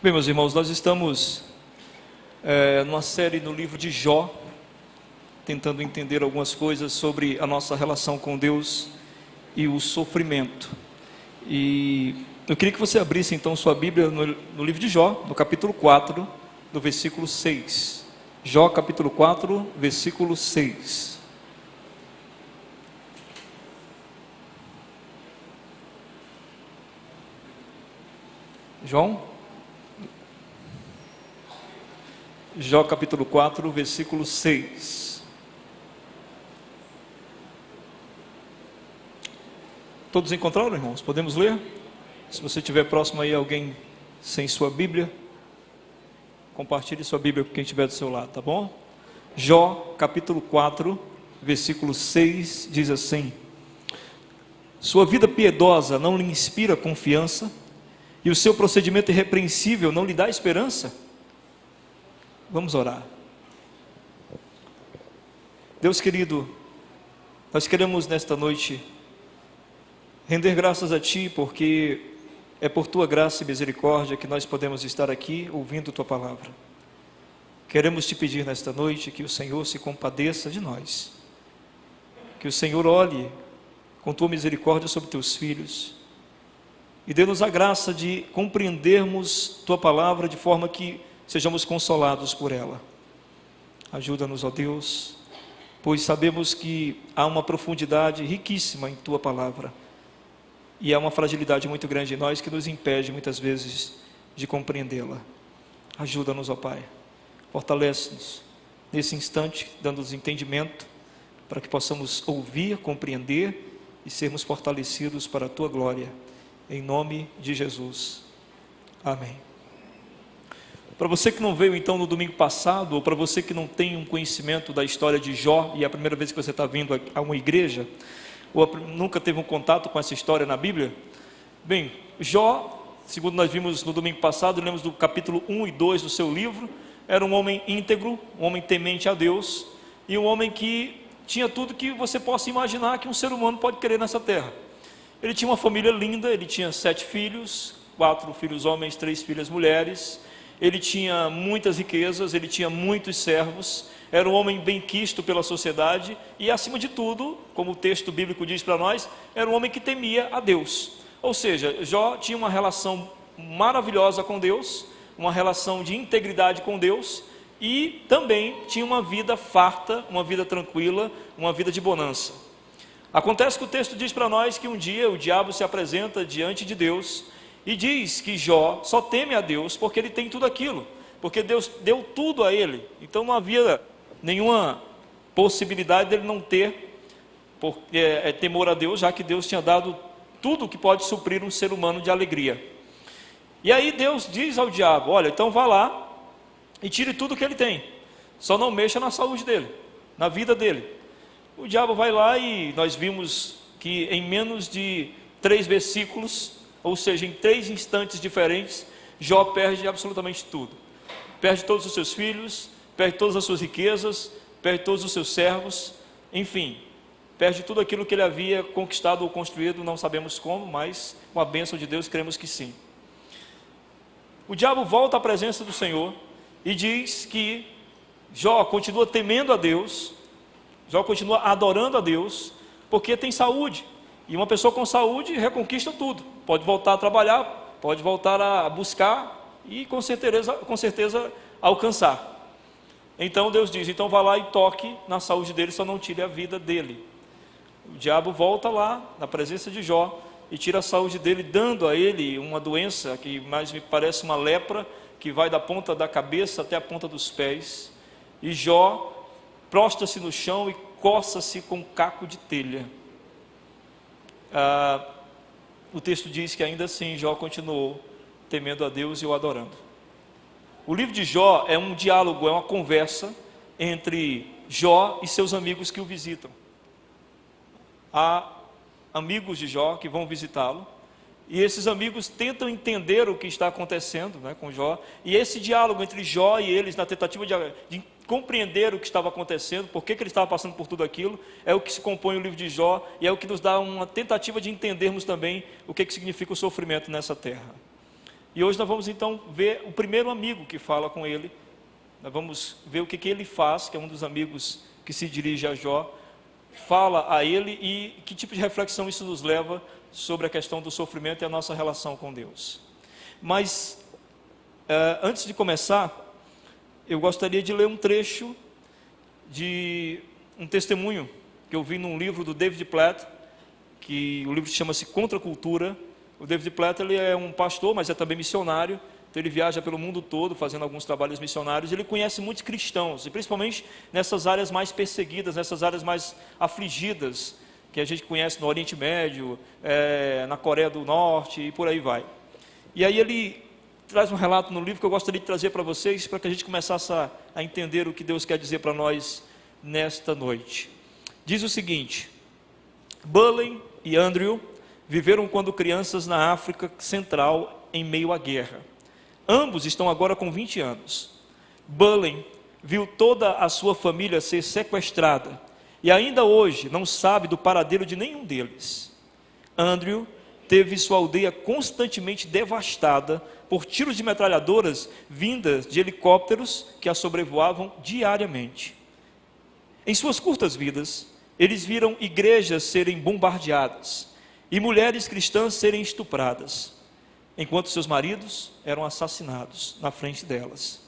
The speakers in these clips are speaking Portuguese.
Bem, meus irmãos, nós estamos numa série no livro de Jó, tentando entender algumas coisas sobre a nossa relação com Deus e o sofrimento. E eu queria que você abrisse então sua Bíblia no livro de Jó, no capítulo 4, no versículo 6. Jó, capítulo 4, versículo 6. Jó capítulo 4, versículo 6. Todos encontraram, irmãos? Podemos ler? Se você estiver próximo aí, alguém sem sua Bíblia, compartilhe sua Bíblia com quem estiver do seu lado, tá bom? Jó capítulo 4, versículo 6 diz assim: Sua vida piedosa não lhe inspira confiança, e o seu procedimento irrepreensível não lhe dá esperança? Vamos orar. Deus querido, nós queremos nesta noite render graças a Ti, porque é por Tua graça e misericórdia que nós podemos estar aqui ouvindo Tua palavra. Queremos Te pedir nesta noite que o Senhor se compadeça de nós, que o Senhor olhe com Tua misericórdia sobre Teus filhos e dê-nos a graça de compreendermos Tua palavra de forma que sejamos consolados por ela. Ajuda-nos, ó Deus, pois sabemos que há uma profundidade riquíssima em Tua palavra, e há uma fragilidade muito grande em nós que nos impede muitas vezes de compreendê-la. Ajuda-nos, ó Pai, fortalece-nos nesse instante, dando-nos entendimento, para que possamos ouvir, compreender e sermos fortalecidos para a Tua glória, em nome de Jesus. Amém. Para você que não veio então no domingo passado, ou para você que não tem um conhecimento da história de Jó, e é a primeira vez que você está vindo a uma igreja, ou nunca teve um contato com essa história na Bíblia, bem, Jó, segundo nós vimos no domingo passado, lemos do capítulo 1 e 2 do seu livro, era um homem íntegro, um homem temente a Deus, e um homem que tinha tudo que você possa imaginar que um ser humano pode querer nessa terra. Ele tinha uma família linda, ele tinha 7 filhos, 4 filhos homens, 3 filhas mulheres. Ele tinha muitas riquezas, ele tinha muitos servos, era um homem bem quisto pela sociedade e, acima de tudo, como o texto bíblico diz para nós, era um homem que temia a Deus. Ou seja, Jó tinha uma relação maravilhosa com Deus, uma relação de integridade com Deus e também tinha uma vida farta, uma vida tranquila, uma vida de bonança. Acontece que o texto diz para nós que um dia o diabo se apresenta diante de Deus e diz que Jó só teme a Deus porque ele tem tudo aquilo, porque Deus deu tudo a ele, então não havia nenhuma possibilidade dele não ter temor a Deus, já que Deus tinha dado tudo que pode suprir um ser humano de alegria. E aí Deus diz ao diabo: olha, então vá lá e tire tudo que ele tem, só não mexa na saúde dele, na vida dele. O diabo vai lá e nós vimos que em menos de 3 versículos, ou seja, em 3 instantes diferentes, Jó perde absolutamente tudo. Perde todos os seus filhos, perde todas as suas riquezas, perde todos os seus servos, enfim, perde tudo aquilo que ele havia conquistado ou construído, não sabemos como, mas com a bênção de Deus cremos que sim. O diabo volta à presença do Senhor e diz que Jó continua temendo a Deus, Jó continua adorando a Deus, porque tem saúde. E uma pessoa com saúde reconquista tudo, pode voltar a trabalhar, pode voltar a buscar e com certeza alcançar. Então Deus diz: então vá lá e toque na saúde dele, só não tire a vida dele. O diabo volta lá na presença de Jó e tira a saúde dele, dando a ele uma doença que mais me parece uma lepra, que vai da ponta da cabeça até a ponta dos pés. E Jó prostra-se no chão e coça-se com um caco de telha. O texto diz que ainda assim Jó continuou temendo a Deus e o adorando. O livro de Jó é um diálogo, é uma conversa entre Jó e seus amigos que o visitam. Há amigos de Jó que vão visitá-lo, e esses amigos tentam entender o que está acontecendo, com Jó, e esse diálogo entre Jó e eles, na tentativa de compreender o que estava acontecendo, por que ele estava passando por tudo aquilo, é o que se compõe o livro de Jó, e é o que nos dá uma tentativa de entendermos também o que significa o sofrimento nessa terra. E hoje nós vamos então ver o primeiro amigo que fala com ele. Nós vamos ver o que ele faz, que é um dos amigos que se dirige a Jó, fala a ele e que tipo de reflexão isso nos leva sobre a questão do sofrimento e a nossa relação com Deus. Mas, antes de começar, eu gostaria de ler um trecho de um testemunho que eu vi num livro do David Platt, que o livro chama-se Contra a Cultura. O David Platt, ele é um pastor, mas é também missionário, então ele viaja pelo mundo todo fazendo alguns trabalhos missionários. Ele conhece muitos cristãos, e principalmente nessas áreas mais perseguidas, nessas áreas mais afligidas, que a gente conhece no Oriente Médio, na Coreia do Norte e por aí vai. E aí ele traz um relato no livro que eu gostaria de trazer para vocês, para que a gente começasse a entender o que Deus quer dizer para nós nesta noite. Diz o seguinte: Bullen e Andrew viveram quando crianças na África Central em meio à guerra. Ambos estão agora com 20 anos. Bullen viu toda a sua família ser sequestrada e ainda hoje não sabe do paradeiro de nenhum deles. Andrew teve sua aldeia constantemente devastada por tiros de metralhadoras vindas de helicópteros que a sobrevoavam diariamente. Em suas curtas vidas, eles viram igrejas serem bombardeadas e mulheres cristãs serem estupradas, enquanto seus maridos eram assassinados na frente delas.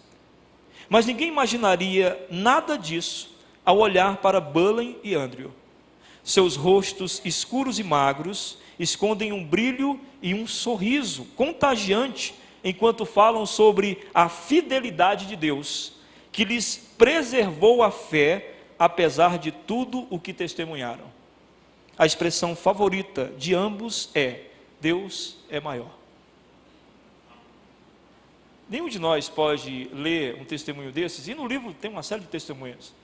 Mas ninguém imaginaria nada disso ao olhar para Bullen e Andrew. Seus rostos escuros e magros escondem um brilho e um sorriso contagiante enquanto falam sobre a fidelidade de Deus, que lhes preservou a fé apesar de tudo o que testemunharam. A expressão favorita de ambos é: Deus é maior. Nenhum de nós pode ler um testemunho desses, e no livro tem uma série de testemunhos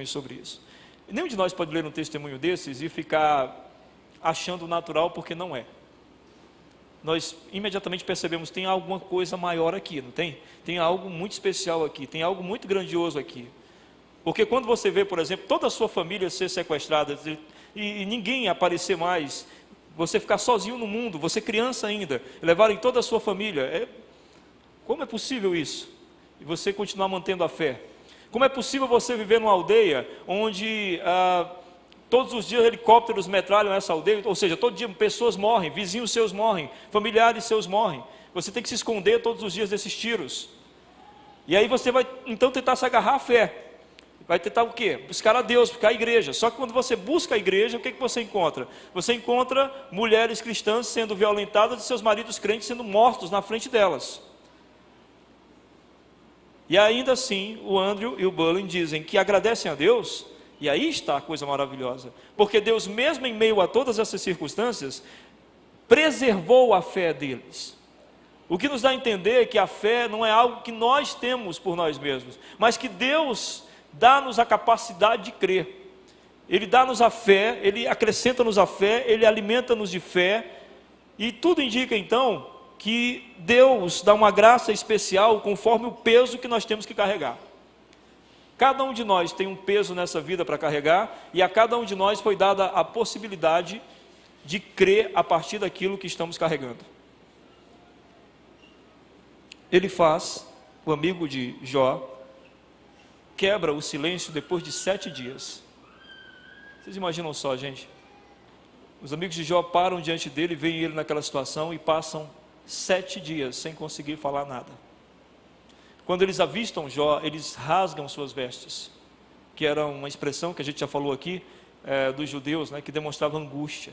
sobre isso. Nenhum de nós pode ler um testemunho desses e ficar achando natural, porque não é. Nós imediatamente percebemos que tem alguma coisa maior aqui, não tem? Tem algo muito especial aqui, tem algo muito grandioso aqui. Porque quando você vê, por exemplo, toda a sua família ser sequestrada e ninguém aparecer mais, você ficar sozinho no mundo, você criança ainda, levarem toda a sua família, como é possível isso? E você continuar mantendo a fé? Como é possível você viver numa aldeia onde todos os dias helicópteros metralham essa aldeia, ou seja, todo dia pessoas morrem, vizinhos seus morrem, familiares seus morrem, você tem que se esconder todos os dias desses tiros, e aí você vai então tentar se agarrar à fé, vai tentar o quê? Buscar a Deus, buscar a igreja. Só que quando você busca a igreja, o que você encontra? Você encontra mulheres cristãs sendo violentadas e seus maridos crentes sendo mortos na frente delas. E ainda assim, o Andrew e o Bullen dizem que agradecem a Deus, e aí está a coisa maravilhosa, porque Deus, mesmo em meio a todas essas circunstâncias, preservou a fé deles. O que nos dá a entender que a fé não é algo que nós temos por nós mesmos, mas que Deus dá-nos a capacidade de crer. Ele dá-nos a fé, Ele acrescenta-nos a fé, Ele alimenta-nos de fé, e tudo indica então que Deus dá uma graça especial conforme o peso que nós temos que carregar. Cada um de nós tem um peso nessa vida para carregar, e a cada um de nós foi dada a possibilidade de crer a partir daquilo que estamos carregando. Ele faz, o amigo de Jó, quebra o silêncio depois de 7 dias. Vocês imaginam só, gente? Os amigos de Jó param diante dele, veem ele naquela situação e passam 7 dias sem conseguir falar nada. Quando eles avistam Jó, eles rasgam suas vestes, que era uma expressão que a gente já falou aqui, dos judeus, que demonstrava angústia.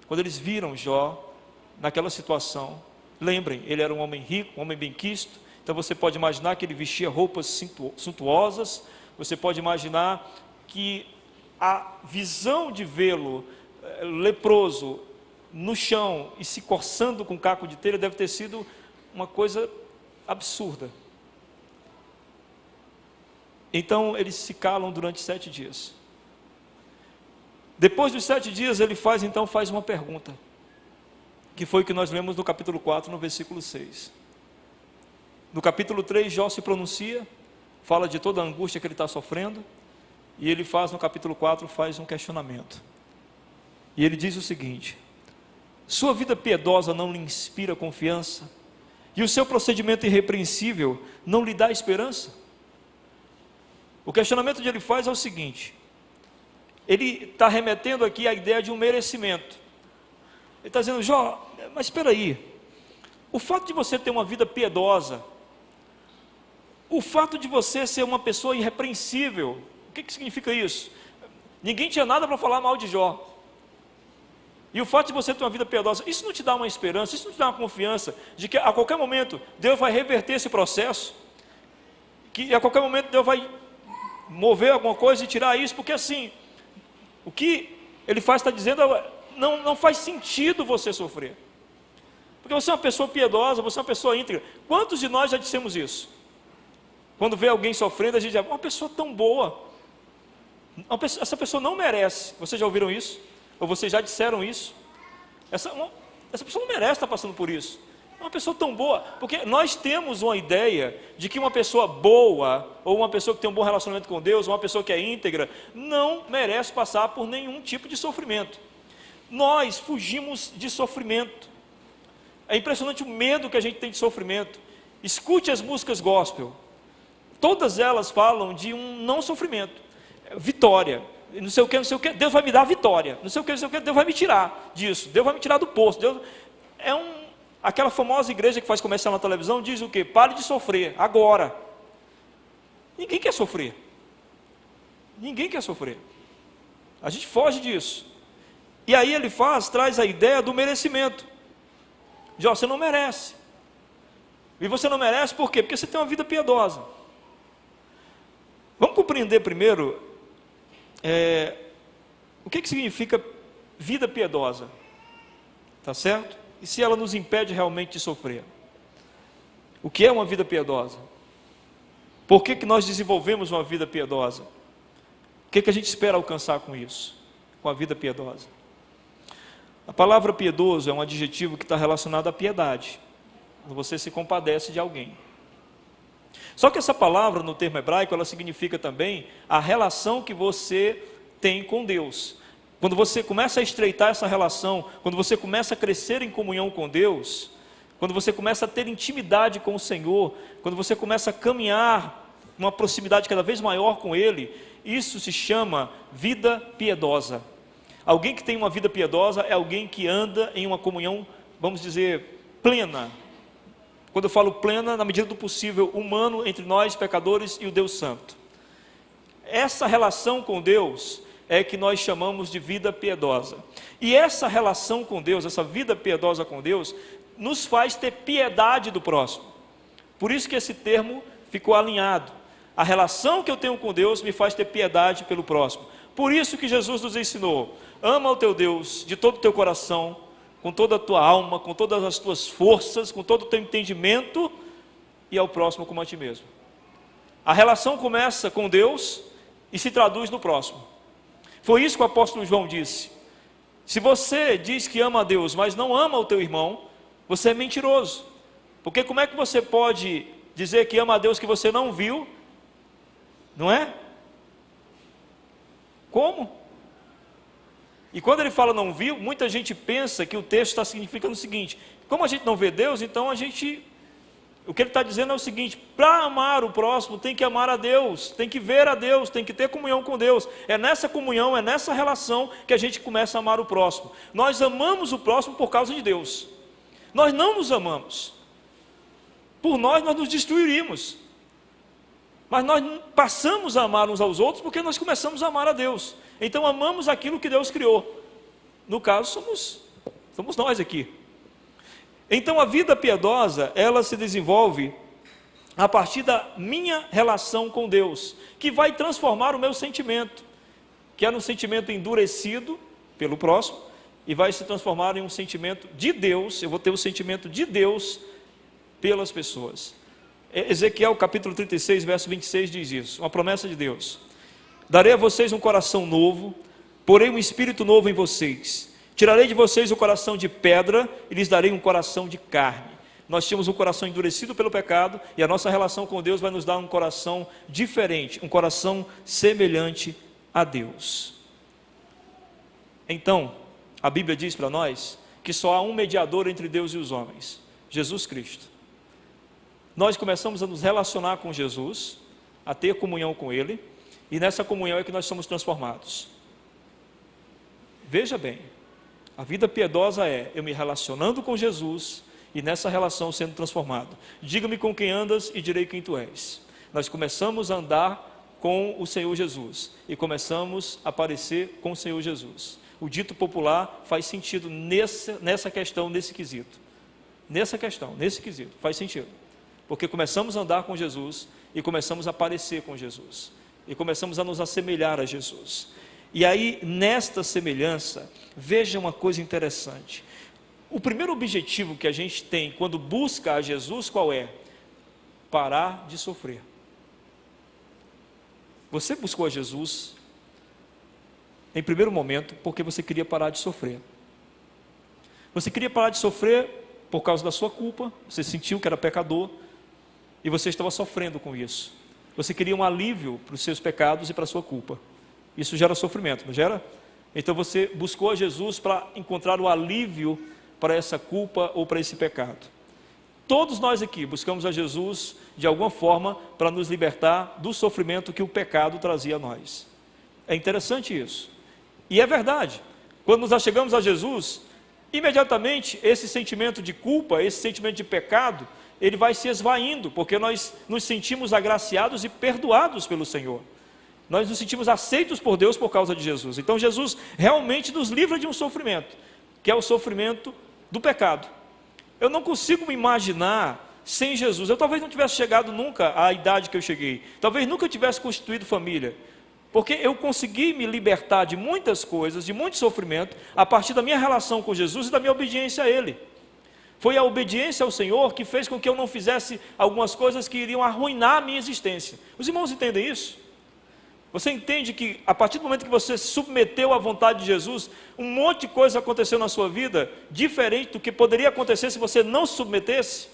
Quando eles viram Jó naquela situação, lembrem, ele era um homem rico, um homem benquisto. Então você pode imaginar que ele vestia roupas suntuosas, você pode imaginar que a visão de vê-lo leproso no chão e se coçando com caco de telha deve ter sido uma coisa absurda. Então eles se calam durante 7 dias. Depois dos 7 dias ele faz uma pergunta, que foi o que nós lemos no capítulo 4, no versículo 6. No capítulo 3, Jó se pronuncia, fala de toda a angústia que ele está sofrendo, e ele no capítulo 4, faz um questionamento. E ele diz o seguinte: sua vida piedosa não lhe inspira confiança? e o seu procedimento irrepreensível não lhe dá esperança? O questionamento que ele faz é o seguinte: ele está remetendo aqui à ideia de um merecimento. Ele está dizendo: Jó, mas espera aí, o fato de você ter uma vida piedosa, o fato de você ser uma pessoa irrepreensível, o que significa isso? Ninguém tinha nada para falar mal de Jó. E o fato de você ter uma vida piedosa, isso não te dá uma esperança, isso não te dá uma confiança de que a qualquer momento Deus vai reverter esse processo, que a qualquer momento Deus vai mover alguma coisa e tirar isso, porque assim, o que ele está dizendo, não faz sentido você sofrer, porque você é uma pessoa piedosa, você é uma pessoa íntegra. Quantos de nós já dissemos isso? Quando vê alguém sofrendo, a gente diz: uma pessoa tão boa, essa pessoa não merece. Vocês já ouviram isso? Ou vocês já disseram isso? Essa pessoa não merece estar passando por isso. É uma pessoa tão boa, porque nós temos uma ideia de que uma pessoa boa, ou uma pessoa que tem um bom relacionamento com Deus, ou uma pessoa que é íntegra, não merece passar por nenhum tipo de sofrimento. Nós fugimos de sofrimento. É impressionante o medo que a gente tem de sofrimento. Escute as músicas gospel, todas elas falam de um não sofrimento, vitória. Não sei o que, Deus vai me dar a vitória, não sei o que, Deus vai me tirar disso, Deus vai me tirar do poço. Deus... Aquela famosa igreja que faz comercial na televisão diz o quê? Pare de sofrer, agora. Ninguém quer sofrer. Ninguém quer sofrer. A gente foge disso. E aí ele traz a ideia do merecimento. Jó, você não merece. E você não merece por quê? Porque você tem uma vida piedosa. Vamos compreender primeiro o que significa vida piedosa, tá certo? E se ela nos impede realmente de sofrer? O que é uma vida piedosa? Por que nós desenvolvemos uma vida piedosa? O que a gente espera alcançar com isso, com a vida piedosa? A palavra piedoso é um adjetivo que está relacionado à piedade, quando você se compadece de alguém. Só que essa palavra, no termo hebraico, ela significa também a relação que você tem com Deus. Quando você começa a estreitar essa relação, quando você começa a crescer em comunhão com Deus, quando você começa a ter intimidade com o Senhor, quando você começa a caminhar uma proximidade cada vez maior com Ele, isso se chama vida piedosa. Alguém que tem uma vida piedosa é alguém que anda em uma comunhão, vamos dizer, plena. Quando eu falo plena, na medida do possível, humano entre nós, pecadores, e o Deus Santo. Essa relação com Deus é que nós chamamos de vida piedosa. E essa relação com Deus, essa vida piedosa com Deus, nos faz ter piedade do próximo. Por isso que esse termo ficou alinhado. A relação que eu tenho com Deus me faz ter piedade pelo próximo. Por isso que Jesus nos ensinou: ama o teu Deus de todo o teu coração, com toda a tua alma, com todas as tuas forças, com todo o teu entendimento, e ao próximo como a ti mesmo. A relação começa com Deus e se traduz no próximo. Foi isso que o apóstolo João disse: se você diz que ama a Deus, mas não ama o teu irmão, você é mentiroso. Porque como é que você pode dizer que ama a Deus que você não viu? Não é? Como? E quando ele fala não viu, muita gente pensa que o texto está significando o seguinte: como a gente não vê Deus, então o que ele está dizendo é o seguinte: para amar o próximo tem que amar a Deus, tem que ver a Deus, tem que ter comunhão com Deus. É nessa comunhão, é nessa relação que a gente começa a amar o próximo. Nós amamos o próximo por causa de Deus. Nós não nos amamos. Por nós nos destruiríamos. Mas nós passamos a amar uns aos outros porque nós começamos a amar a Deus. Então amamos aquilo que Deus criou. No caso, somos nós aqui. Então a vida piedosa, ela se desenvolve a partir da minha relação com Deus, que vai transformar o meu sentimento, que era um sentimento endurecido pelo próximo, e vai se transformar em um sentimento de Deus. Eu vou ter o sentimento de Deus pelas pessoas. Ezequiel capítulo 36, verso 26 diz isso, uma promessa de Deus: darei a vocês um coração novo, porei um espírito novo em vocês, tirarei de vocês o coração de pedra e lhes darei um coração de carne. Nós tínhamos um coração endurecido pelo pecado, e a nossa relação com Deus vai nos dar um coração diferente, um coração semelhante a Deus. Então, a Bíblia diz para nós que só há um mediador entre Deus e os homens: Jesus Cristo. nós começamos a nos relacionar com Jesus, a ter comunhão com Ele, e nessa comunhão é que nós somos transformados. Veja bem, a vida piedosa é eu me relacionando com Jesus e nessa relação sendo transformado. Diga-me com quem andas e direi quem tu és. Nós começamos a andar com o Senhor Jesus e começamos a parecer com o Senhor Jesus. O dito popular faz sentido nessa questão, nesse quesito. Nesse quesito, faz sentido. Porque começamos a andar com Jesus e começamos a parecer com Jesus. E começamos a nos assemelhar a Jesus. E aí, nesta semelhança, veja uma coisa interessante. O primeiro objetivo que a gente tem quando busca a Jesus, qual é? Parar de sofrer. Você buscou a Jesus, em primeiro momento, porque você queria parar de sofrer. Você queria parar de sofrer por causa da sua culpa, você sentiu que era pecador, e você estava sofrendo com isso. Você queria um alívio para os seus pecados e para a sua culpa. Isso gera sofrimento, não gera? Então você buscou a Jesus para encontrar o alívio para essa culpa ou para esse pecado. Todos nós aqui buscamos a Jesus de alguma forma para nos libertar do sofrimento que o pecado trazia a nós. É interessante isso. E é verdade. Quando nós chegamos a Jesus, imediatamente esse sentimento de culpa, esse sentimento de pecado, ele vai se esvaindo, porque nós nos sentimos agraciados e perdoados pelo Senhor. Nós nos sentimos aceitos por Deus por causa de Jesus. Então Jesus realmente nos livra de um sofrimento, que é o sofrimento do pecado. Eu não consigo me imaginar sem Jesus. Eu talvez não tivesse chegado nunca à idade que eu cheguei. Talvez nunca tivesse constituído família. Porque eu consegui me libertar de muitas coisas, de muito sofrimento, a partir da minha relação com Jesus e da minha obediência a Ele. Foi a obediência ao Senhor que fez com que eu não fizesse algumas coisas que iriam arruinar a minha existência. Os irmãos entendem isso? Você entende que a partir do momento que você se submeteu à vontade de Jesus, um monte de coisa aconteceu na sua vida, diferente do que poderia acontecer se você não se submetesse?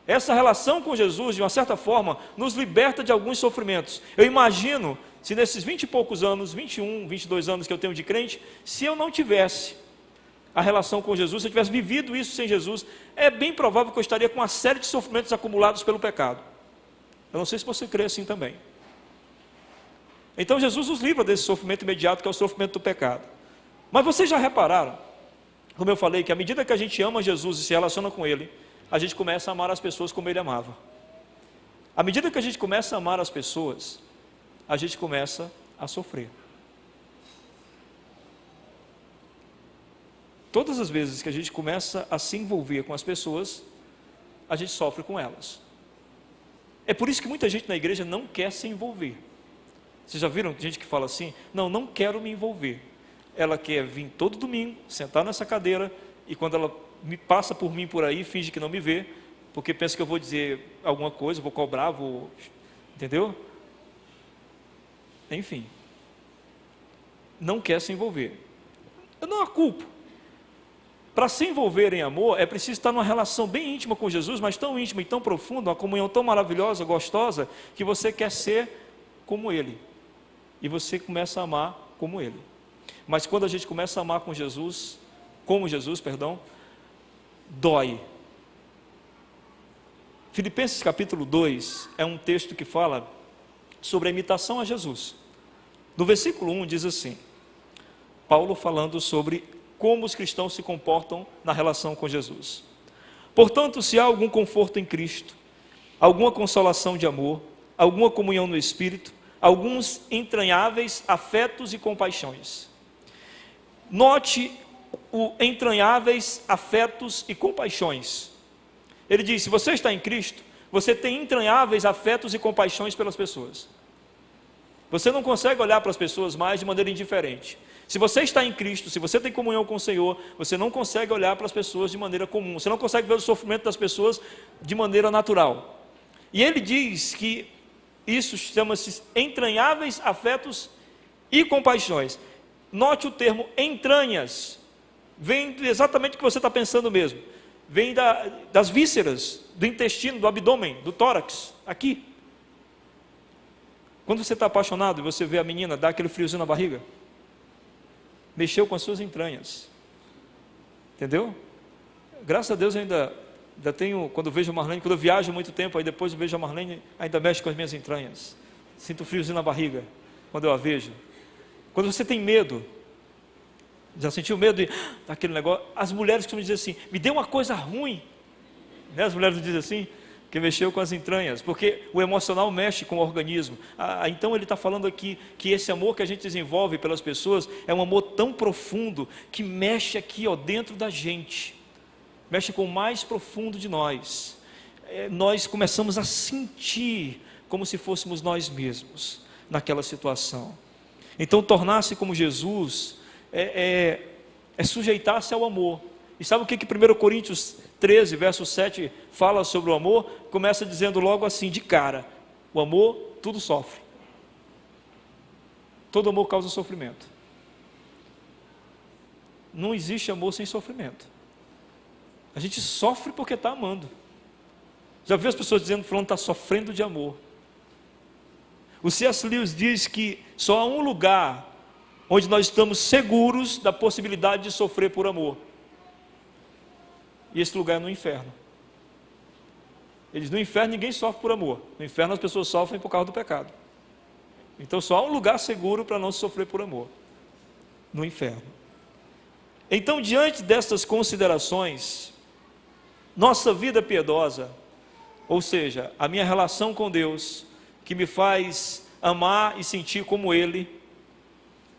Essa relação com Jesus, de uma certa forma, nos liberta de alguns sofrimentos. Eu imagino, se nesses 20 e poucos anos, 21, 22 anos que eu tenho de crente, se eu não tivesse a relação com Jesus, se eu tivesse vivido isso sem Jesus, é bem provável que eu estaria com uma série de sofrimentos acumulados pelo pecado. Eu não sei se você crê assim também. Então Jesus nos livra desse sofrimento imediato, que é o sofrimento do pecado. Mas vocês já repararam, como eu falei, que à medida que a gente ama Jesus e se relaciona com Ele, a gente começa a amar as pessoas como Ele amava. À medida que a gente começa a amar as pessoas, a gente começa a sofrer. Todas as vezes que a gente começa a se envolver com as pessoas, a gente sofre com elas. É por isso que muita gente na igreja não quer se envolver. Vocês já viram gente que fala assim? Não quero me envolver. Ela quer vir todo domingo, sentar nessa cadeira, e quando ela passa por mim por aí, finge que não me vê, porque pensa que eu vou dizer alguma coisa, vou cobrar, entendeu? Enfim, não quer se envolver. Eu não a culpo. Para se envolver em amor, é preciso estar numa relação bem íntima com Jesus, mas tão íntima e tão profunda, uma comunhão tão maravilhosa, gostosa, que você quer ser como Ele. E você começa a amar como Ele. Mas quando a gente começa a amar como Jesus, dói. Filipenses capítulo 2 é um texto que fala sobre a imitação a Jesus. No versículo 1 diz assim, Paulo falando sobre como os cristãos se comportam na relação com Jesus. Portanto, se há algum conforto em Cristo, alguma consolação de amor, alguma comunhão no Espírito, alguns entranháveis afetos e compaixões. Note o entranháveis afetos e compaixões. Ele diz, se você está em Cristo, você tem entranháveis afetos e compaixões pelas pessoas. Você não consegue olhar para as pessoas mais de maneira indiferente. Se você está em Cristo, se você tem comunhão com o Senhor, você não consegue olhar para as pessoas de maneira comum. Você não consegue ver o sofrimento das pessoas de maneira natural. E ele diz que isso chama-se entranháveis afetos e compaixões. Note o termo entranhas. Vem exatamente o que você está pensando mesmo. Vem das vísceras, do intestino, do abdômen, do tórax, aqui. Quando você está apaixonado e você vê a menina, dá aquele friozinho na barriga. Mexeu com as suas entranhas. Entendeu? Graças a Deus eu ainda Ainda tenho, quando eu vejo a Marlene, quando eu viajo muito tempo, aí depois eu vejo a Marlene, ainda mexe com as minhas entranhas. Sinto friozinho na barriga, quando eu a vejo. Quando você tem medo, já sentiu medo daquele negócio? As mulheres costumam dizer assim, me dê uma coisa ruim. Né? As mulheres dizem assim, que mexeu com as entranhas, porque o emocional mexe com o organismo. Então ele está falando aqui que esse amor que a gente desenvolve pelas pessoas é um amor tão profundo que mexe aqui dentro da gente, mexe com o mais profundo de nós. Nós começamos a sentir como se fôssemos nós mesmos naquela situação. Então tornar-se como Jesus é sujeitar-se ao amor. E sabe o que 1 Coríntios 13, verso 7 fala sobre o amor? Começa dizendo logo assim, de cara, o amor tudo sofre. Todo amor causa sofrimento. Não existe amor sem sofrimento. A gente sofre porque está amando. Já viu as pessoas dizendo, fulano está sofrendo de amor. O C.S. Lewis diz que só há um lugar onde nós estamos seguros da possibilidade de sofrer por amor. E esse lugar é no inferno. Eles no inferno ninguém sofre por amor. No inferno as pessoas sofrem por causa do pecado. Então só há um lugar seguro para não sofrer por amor. No inferno. Então, diante destas considerações, nossa vida piedosa, ou seja, a minha relação com Deus, que me faz amar e sentir como Ele,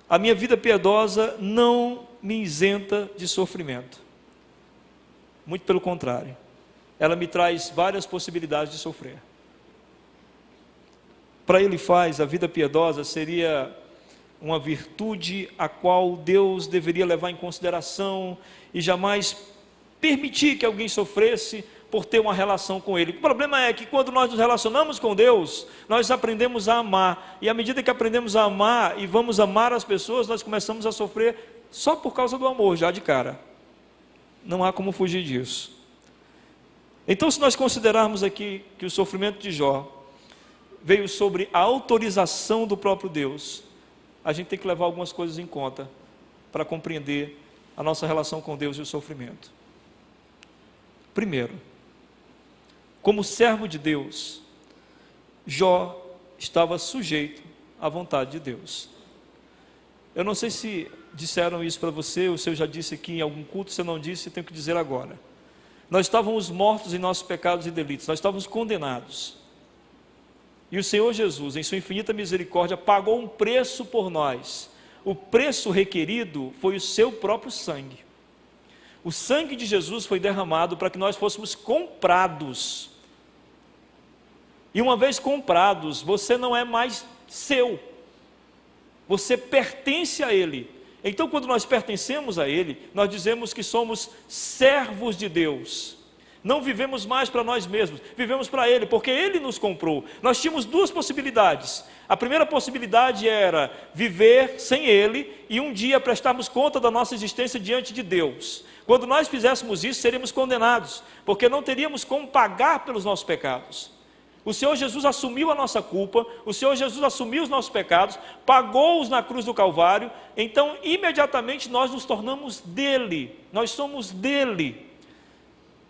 a minha vida piedosa não me isenta de sofrimento. Muito pelo contrário, ela me traz várias possibilidades de sofrer. Para ele faz, a vida piedosa seria uma virtude a qual Deus deveria levar em consideração e jamais permitir que alguém sofresse por ter uma relação com Ele. O problema é que quando nós nos relacionamos com Deus, nós aprendemos a amar, e à medida que aprendemos a amar e vamos amar as pessoas, nós começamos a sofrer só por causa do amor, já de cara. Não há como fugir disso. Então, se nós considerarmos aqui que o sofrimento de Jó veio sobre a autorização do próprio Deus, a gente tem que levar algumas coisas em conta para compreender a nossa relação com Deus e o sofrimento. Primeiro, como servo de Deus, Jó estava sujeito à vontade de Deus. Eu não sei se disseram isso para você, ou se eu já disse aqui em algum culto, se eu não disse, eu tenho que dizer agora. Nós estávamos mortos em nossos pecados e delitos, nós estávamos condenados. E o Senhor Jesus, em sua infinita misericórdia, pagou um preço por nós. O preço requerido foi o seu próprio sangue. O sangue de Jesus foi derramado para que nós fôssemos comprados. E uma vez comprados, você não é mais seu. Você pertence a Ele. Então, quando nós pertencemos a Ele, nós dizemos que somos servos de Deus. Não vivemos mais para nós mesmos, vivemos para Ele, porque Ele nos comprou. Nós tínhamos duas possibilidades. A primeira possibilidade era viver sem Ele e um dia prestarmos conta da nossa existência diante de Deus. Quando nós fizéssemos isso, seríamos condenados, porque não teríamos como pagar pelos nossos pecados. O Senhor Jesus assumiu a nossa culpa, o Senhor Jesus assumiu os nossos pecados, pagou-os na cruz do Calvário, então imediatamente nós nos tornamos dele, nós somos dele.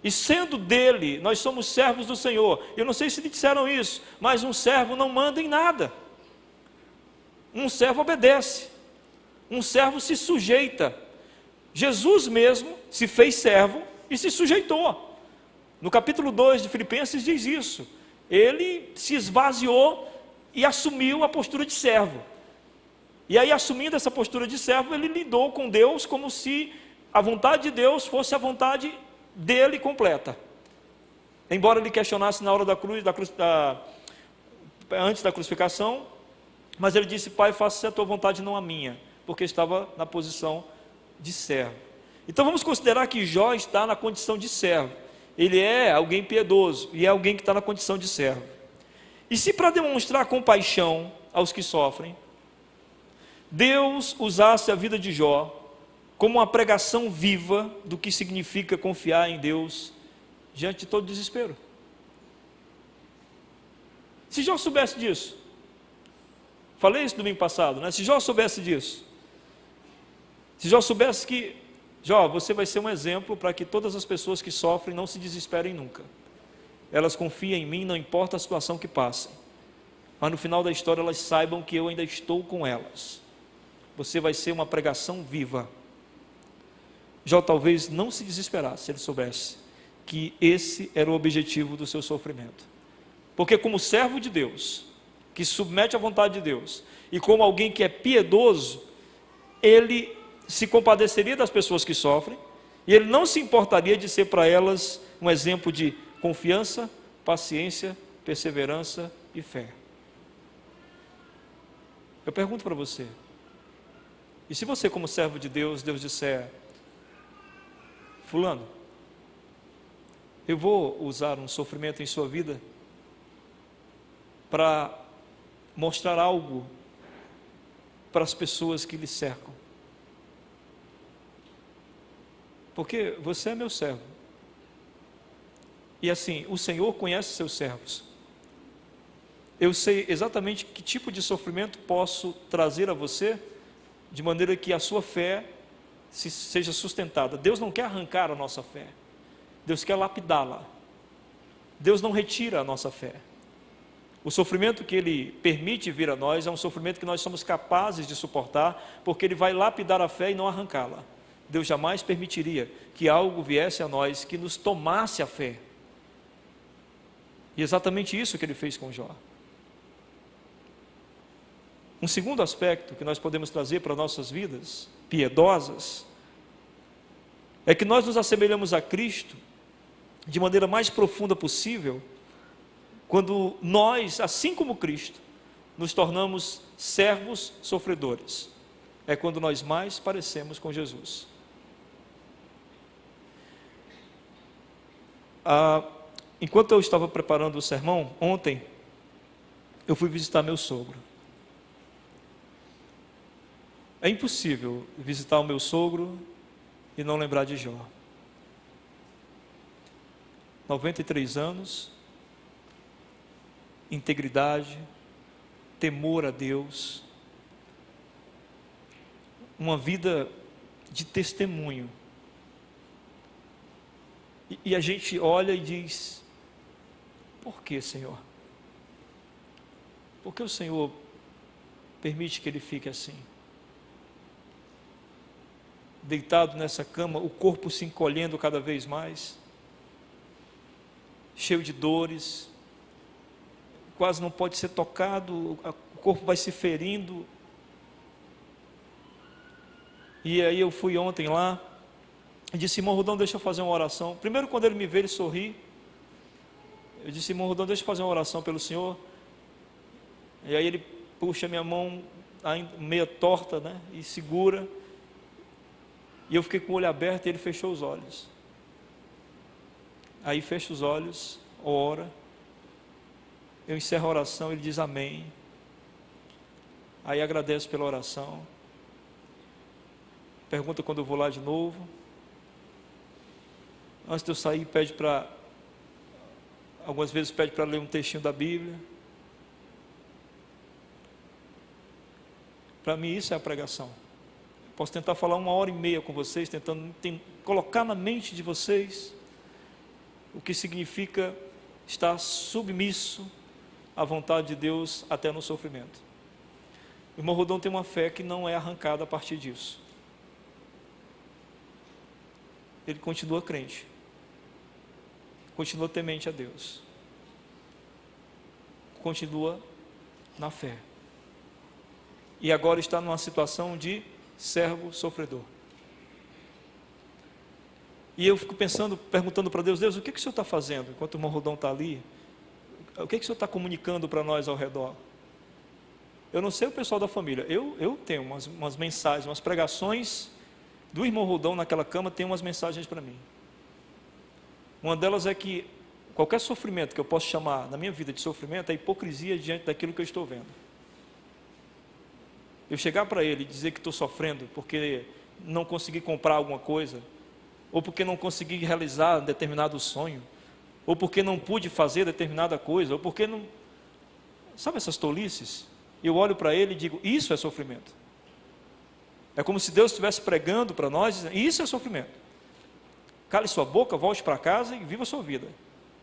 E sendo dele, nós somos servos do Senhor. Eu não sei se lhe disseram isso, mas um servo não manda em nada. Um servo obedece, um servo se sujeita. Jesus mesmo se fez servo e se sujeitou. No capítulo 2 de Filipenses diz isso. Ele se esvaziou e assumiu a postura de servo. E aí, assumindo essa postura de servo, ele lidou com Deus como se a vontade de Deus fosse a vontade dele completa. Embora ele questionasse na hora antes da crucificação, mas ele disse: Pai, faça-se a tua vontade, não a minha, porque estava na posição de servo. Então vamos considerar que Jó está na condição de servo. Ele é alguém piedoso e é alguém que está na condição de servo. E se para demonstrar compaixão aos que sofrem, Deus usasse a vida de Jó como uma pregação viva do que significa confiar em Deus diante de todo desespero? Se Jó soubesse disso, falei isso domingo passado, né? Se Jó soubesse disso, se Jó soubesse que Jó, você vai ser um exemplo para que todas as pessoas que sofrem não se desesperem nunca. Elas confiem em mim, não importa a situação que passem. Mas no final da história elas saibam que eu ainda estou com elas. Você vai ser uma pregação viva. Jó talvez não se desesperasse se ele soubesse que esse era o objetivo do seu sofrimento. Porque como servo de Deus, que submete à vontade de Deus, e como alguém que é piedoso, ele se compadeceria das pessoas que sofrem, e ele não se importaria de ser para elas um exemplo de confiança, paciência, perseverança e fé. Eu pergunto para você, e se você como servo de Deus, Deus disser, fulano, eu vou usar um sofrimento em sua vida para mostrar algo para as pessoas que lhe cercam. Porque você é meu servo. E assim, o Senhor conhece seus servos. Eu sei exatamente que tipo de sofrimento posso trazer a você, de maneira que a sua fé seja sustentada. Deus não quer arrancar a nossa fé. Deus quer lapidá-la. Deus não retira a nossa fé. O sofrimento que Ele permite vir a nós é um sofrimento que nós somos capazes de suportar, porque Ele vai lapidar a fé e não arrancá-la. Deus jamais permitiria que algo viesse a nós que nos tomasse a fé. E é exatamente isso que Ele fez com Jó. Um segundo aspecto que nós podemos trazer para nossas vidas piedosas é que nós nos assemelhamos a Cristo de maneira mais profunda possível quando nós, assim como Cristo, nos tornamos servos sofredores. É quando nós mais parecemos com Jesus. Enquanto eu estava preparando o sermão, ontem, eu fui visitar meu sogro. É impossível visitar o meu sogro e não lembrar de Jó. 93 anos, integridade, temor a Deus, uma vida de testemunho. E a gente olha e diz, por que, Senhor? Por que o Senhor permite que ele fique assim? Deitado nessa cama, o corpo se encolhendo cada vez mais, cheio de dores, quase não pode ser tocado, o corpo vai se ferindo. E aí eu fui ontem lá, e disse, irmão Rudão, deixa eu fazer uma oração. Primeiro, quando ele me vê, ele sorri. Eu disse, irmão Rudão, deixa eu fazer uma oração pelo senhor. E aí ele puxa minha mão, meia torta, né, e segura. E eu fiquei com o olho aberto e ele fechou os olhos. Aí fecha os olhos, ora. Eu encerro a oração, ele diz amém. Aí agradeço pela oração. Pergunta quando eu vou lá de novo. Antes de eu sair, algumas vezes pede para ler um textinho da Bíblia. Para mim isso é a pregação. Posso tentar falar 1h30 com vocês, tentando colocar na mente de vocês o que significa estar submisso à vontade de Deus até no sofrimento. O irmão Rodão tem uma fé que não é arrancada a partir disso. Ele continua crente, continua temente a Deus, continua na fé, e agora está numa situação de servo sofredor. E eu fico perguntando para Deus, o que o Senhor está fazendo? Enquanto o irmão Rodão está ali, o que o Senhor está comunicando para nós ao redor? Eu não sei o pessoal da família, eu tenho umas mensagens, umas pregações do irmão Rodão naquela cama, tem umas mensagens para mim. Uma delas é que qualquer sofrimento que eu possa chamar na minha vida de sofrimento é hipocrisia diante daquilo que eu estou vendo. Eu chegar para ele e dizer que estou sofrendo porque não consegui comprar alguma coisa, ou porque não consegui realizar determinado sonho, ou porque não pude fazer determinada coisa, ou porque não... Sabe essas tolices? Eu olho para ele e digo, isso é sofrimento. É como se Deus estivesse pregando para nós, dizendo, isso é sofrimento. Cale sua boca, volte para casa e viva a sua vida.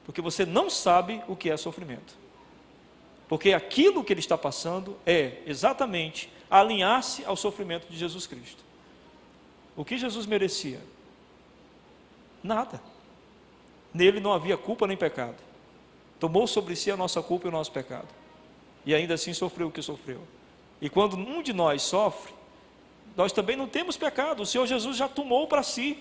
Porque você não sabe o que é sofrimento. Porque aquilo que ele está passando é exatamente alinhar-se ao sofrimento de Jesus Cristo. O que Jesus merecia? Nada. Nele não havia culpa nem pecado. Tomou sobre si a nossa culpa e o nosso pecado. E ainda assim sofreu o que sofreu. E quando um de nós sofre, nós também não temos pecado. O Senhor Jesus já tomou para si.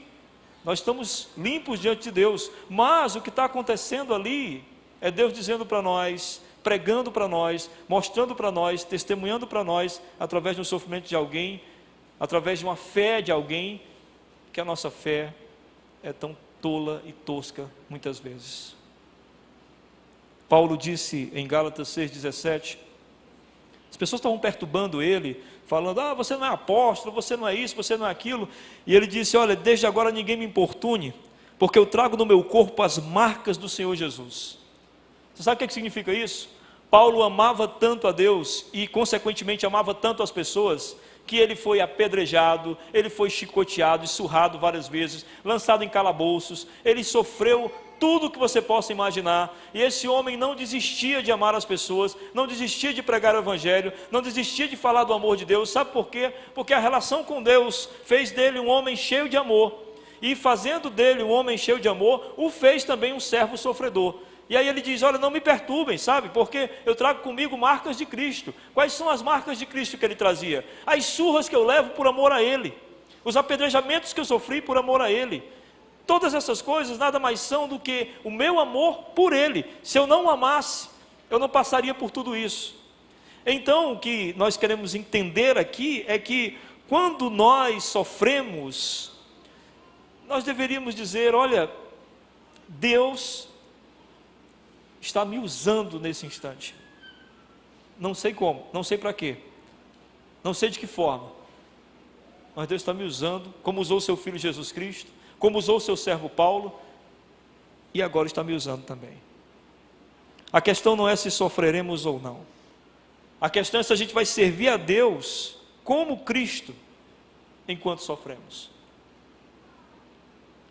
Nós estamos limpos diante de Deus. Mas o que está acontecendo ali é Deus dizendo para nós, pregando para nós, mostrando para nós, testemunhando para nós, através de um sofrimento de alguém, através de uma fé de alguém, que a nossa fé é tão tola e tosca muitas vezes. Paulo disse em Gálatas 6,17, as pessoas estavam perturbando ele, falando, você não é apóstolo, você não é isso, você não é aquilo, e ele disse, olha, desde agora ninguém me importune, porque eu trago no meu corpo as marcas do Senhor Jesus. Você sabe o que significa isso? Paulo amava tanto a Deus, e consequentemente amava tanto as pessoas, que ele foi apedrejado, ele foi chicoteado e surrado várias vezes, lançado em calabouços, ele sofreu tudo o que você possa imaginar, e esse homem não desistia de amar as pessoas, não desistia de pregar o Evangelho, não desistia de falar do amor de Deus. Sabe por quê? Porque a relação com Deus fez dele um homem cheio de amor, e fazendo dele um homem cheio de amor, o fez também um servo sofredor. E aí ele diz, olha, não me perturbem, sabe? Porque eu trago comigo marcas de Cristo. Quais são as marcas de Cristo que ele trazia? As surras que eu levo por amor a ele, os apedrejamentos que eu sofri por amor a ele. Todas essas coisas nada mais são do que o meu amor por ele. Se eu não o amasse, eu não passaria por tudo isso. Então, o que nós queremos entender aqui é que quando nós sofremos, nós deveríamos dizer, olha, Deus está me usando nesse instante. Não sei como, não sei para quê, não sei de que forma, mas Deus está me usando, como usou o seu Filho Jesus Cristo, como usou o seu servo Paulo, e agora está me usando também. A questão não é se sofreremos ou não. A questão é se a gente vai servir a Deus como Cristo, enquanto sofremos.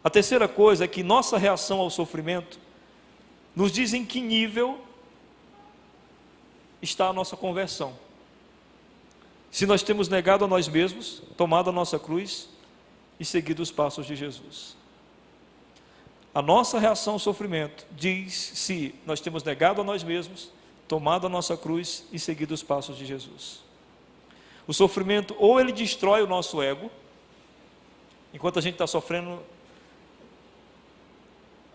A terceira coisa é que nossa reação ao sofrimento nos diz em que nível está a nossa conversão. Se nós temos negado a nós mesmos, tomado a nossa cruz e seguido os passos de Jesus. A nossa reação ao sofrimento diz se nós temos negado a nós mesmos, tomado a nossa cruz e seguido os passos de Jesus. O sofrimento, ou ele destrói o nosso ego, enquanto a gente está sofrendo,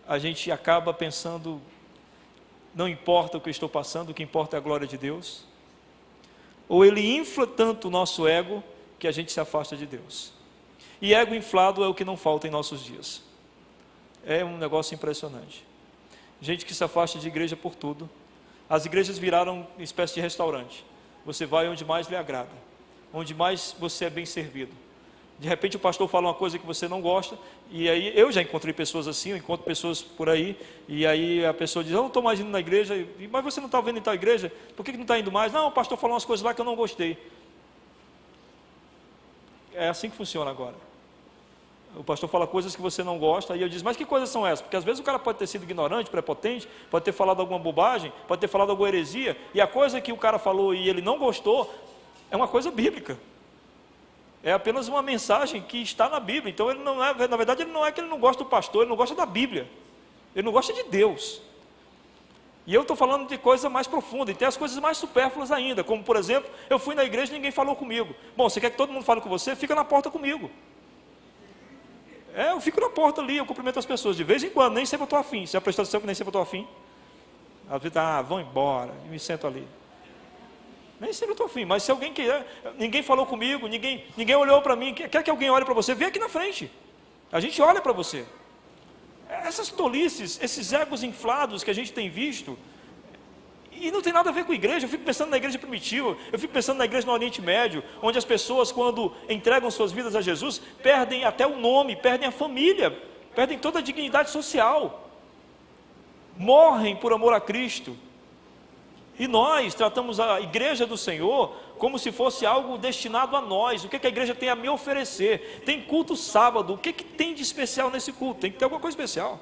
a gente acaba pensando, não importa o que eu estou passando, o que importa é a glória de Deus. Ou ele infla tanto o nosso ego, que a gente se afasta de Deus. E ego inflado é o que não falta em nossos dias. É um negócio impressionante. Gente que se afasta de igreja por tudo. As igrejas viraram uma espécie de restaurante. Você vai onde mais lhe agrada, onde mais você é bem servido. De repente o pastor fala uma coisa que você não gosta, e aí eu já encontrei pessoas assim, eu encontro pessoas por aí, e aí a pessoa diz, eu não estou mais indo na igreja, mas você não está vendo em tal igreja? Por que não está indo mais? Não, o pastor falou umas coisas lá que eu não gostei. É assim que funciona agora. O pastor fala coisas que você não gosta, e eu diz, mas que coisas são essas? Porque às vezes o cara pode ter sido ignorante, prepotente, pode ter falado alguma bobagem, pode ter falado alguma heresia, e a coisa que o cara falou e ele não gostou, é uma coisa bíblica. É apenas uma mensagem que está na Bíblia. Então ele não é, na verdade ele não é que ele não gosta do pastor, ele não gosta da Bíblia, ele não gosta de Deus. E eu estou falando de coisa mais profunda, e tem as coisas mais supérfluas ainda, como por exemplo, eu fui na igreja e ninguém falou comigo. Bom, você quer que todo mundo fale com você? Fica na porta comigo. Eu fico na porta ali, eu cumprimento as pessoas de vez em quando, nem sempre eu estou afim. Se já prestou atenção que nem sempre eu estou afim? Às vezes, vão embora, e me sento ali. Nem sempre eu estou afim, mas se alguém quiser, ninguém falou comigo, ninguém olhou para mim, quer que alguém olhe para você, vem aqui na frente, a gente olha para você. Essas tolices, esses egos inflados que a gente tem visto, e não tem nada a ver com a igreja. Eu fico pensando na igreja primitiva, eu fico pensando na igreja no Oriente Médio, onde as pessoas, quando entregam suas vidas a Jesus, perdem até o nome, perdem a família, perdem toda a dignidade social, morrem por amor a Cristo. E nós tratamos a igreja do Senhor como se fosse algo destinado a nós. O que a igreja tem a me oferecer? Tem culto sábado, o que tem de especial nesse culto? Tem que ter alguma coisa especial.